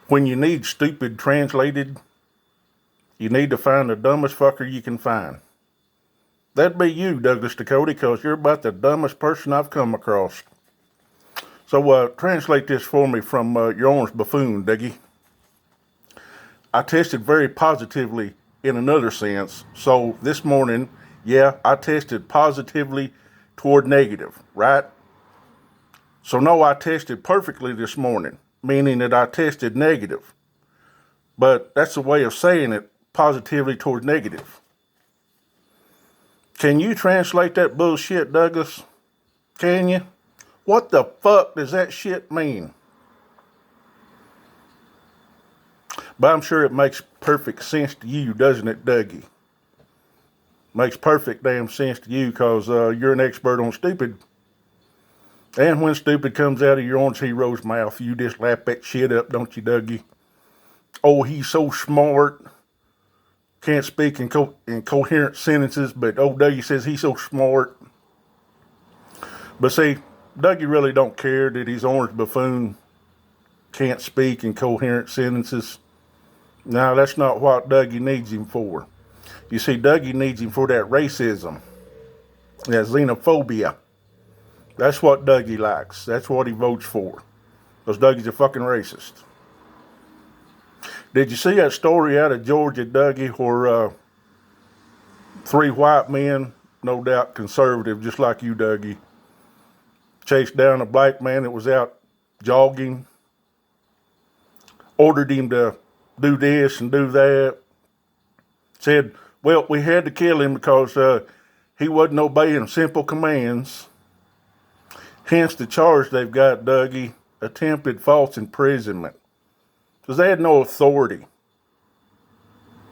When you need stupid translated, you need to find the dumbest fucker you can find. That'd be you, Douglas Ducote, because you're about the dumbest person I've come across. So translate this for me from your orange buffoon, Dougie. I tested very positively in another sense. So this morning, yeah, I tested positively toward negative, right? So no, I tested perfectly this morning, meaning that I tested negative. But that's a way of saying it, positively toward negative. Can you translate that bullshit, Douglas? Can you? What the fuck does that shit mean? But I'm sure it makes perfect sense to you, doesn't it, Dougie? Makes perfect damn sense to you because you're an expert on stupid. And when stupid comes out of your orange hero's mouth, you just lap that shit up, don't you, Dougie? Oh, he's so smart. Can't speak in coherent sentences, but old Dougie says he's so smart. But see, Dougie really don't care that his orange buffoon can't speak in coherent sentences. No, that's not what Dougie needs him for. You see, Dougie needs him for that racism, that xenophobia. That's what Dougie likes. That's what he votes for. Because Dougie's a fucking racist. Did you see that story out of Georgia, Dougie, where three white men, no doubt conservative, just like you, Dougie, chased down a black man that was out jogging, ordered him to do this and do that, said, well, we had to kill him because he wasn't obeying simple commands. Hence the charge they've got, Dougie, attempted false imprisonment. Because they had no authority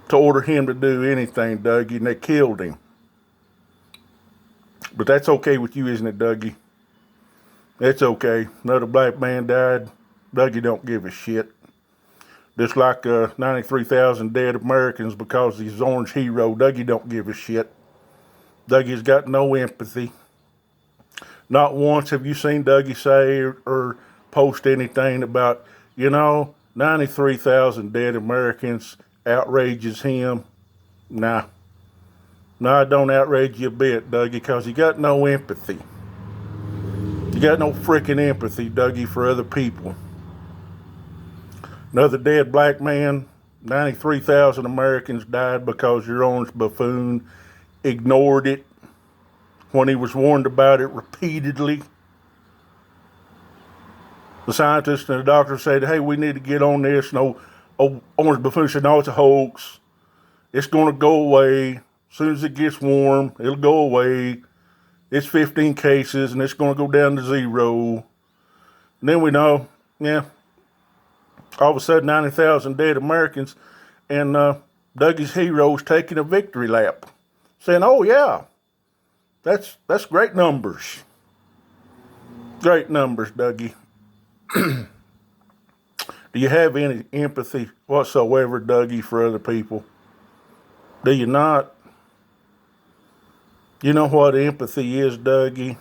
to order him to do anything, Dougie, and they killed him. But that's okay with you, isn't it, Dougie? It's okay. Another black man died. Dougie don't give a shit. Just like 93,000 dead Americans because he's orange hero. Dougie don't give a shit. Dougie's got no empathy. Not once have you seen Dougie say or post anything about, 93,000 dead Americans outrages him. Nah. No, it don't outrage you a bit, Dougie, because you got no empathy. You got no freaking empathy, Dougie, for other people. Another dead black man, 93,000 Americans died because your orange buffoon ignored it when he was warned about it repeatedly. The scientists and the doctor said, hey, we need to get on this. No, orange buffoon said, no, it's a hoax. It's going to go away. As soon as it gets warm, it'll go away. It's 15 cases, and it's going to go down to 0. And then we know, all of a sudden 90,000 dead Americans, and Dougie's heroes taking a victory lap, saying, oh, yeah, that's great numbers. Great numbers, Dougie. Do you have any empathy whatsoever, Dougie, for other people? Do you not? You know what empathy is, Dougie?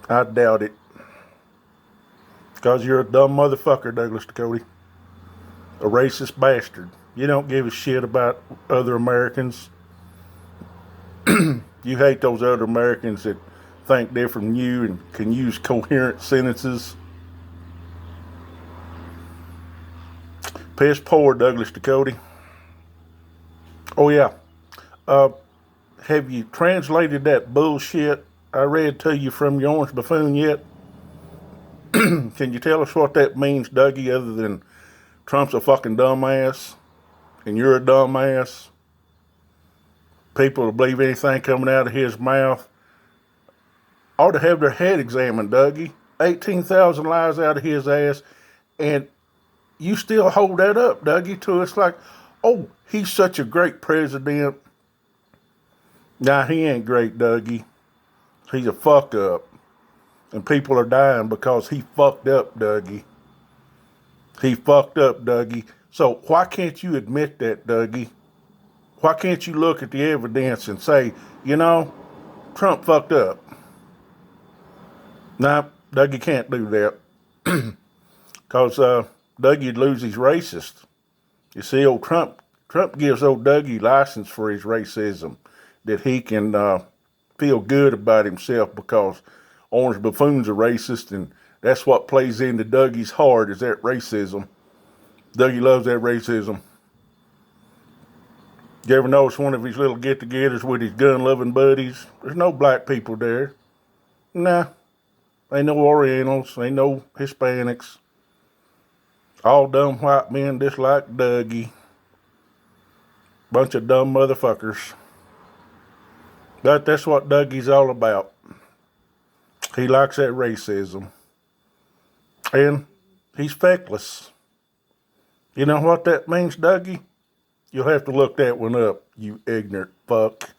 I doubt it. Because you're a dumb motherfucker, Douglas Ducote. A racist bastard. You don't give a shit about other Americans. You hate those other Americans that think different from you and can use coherent sentences. Piss poor, Douglas Ducote. Oh, yeah. Have you translated that bullshit I read to you from your orange buffoon yet? Can you tell us what that means, Dougie, other than Trump's a fucking dumbass and you're a dumbass? People will believe anything coming out of his mouth ought to have their head examined, Dougie. 18,000 lies out of his ass, and you still hold that up, Dougie, to us like, oh, he's such a great president. Nah, he ain't great, Dougie. He's a fuck up. And people are dying because he fucked up, Dougie. He fucked up, Dougie. So why can't you admit that, Dougie? Why can't you look at the evidence and say, Trump fucked up? Nah, Dougie can't do that. Because Dougie'd lose his racist. You see, old Trump gives old Dougie license for his racism, that he can feel good about himself because orange buffoons are racist, and that's what plays into Dougie's heart is that racism. Dougie loves that racism. You ever notice one of his little get-togethers with his gun-loving buddies? There's no black people there. Nah, ain't no Orientals, ain't no Hispanics. All dumb white men just like Dougie. Bunch of dumb motherfuckers. But that's what Dougie's all about. He likes that racism. And he's feckless. You know what that means, Dougie? You'll have to look that one up, you ignorant fuck.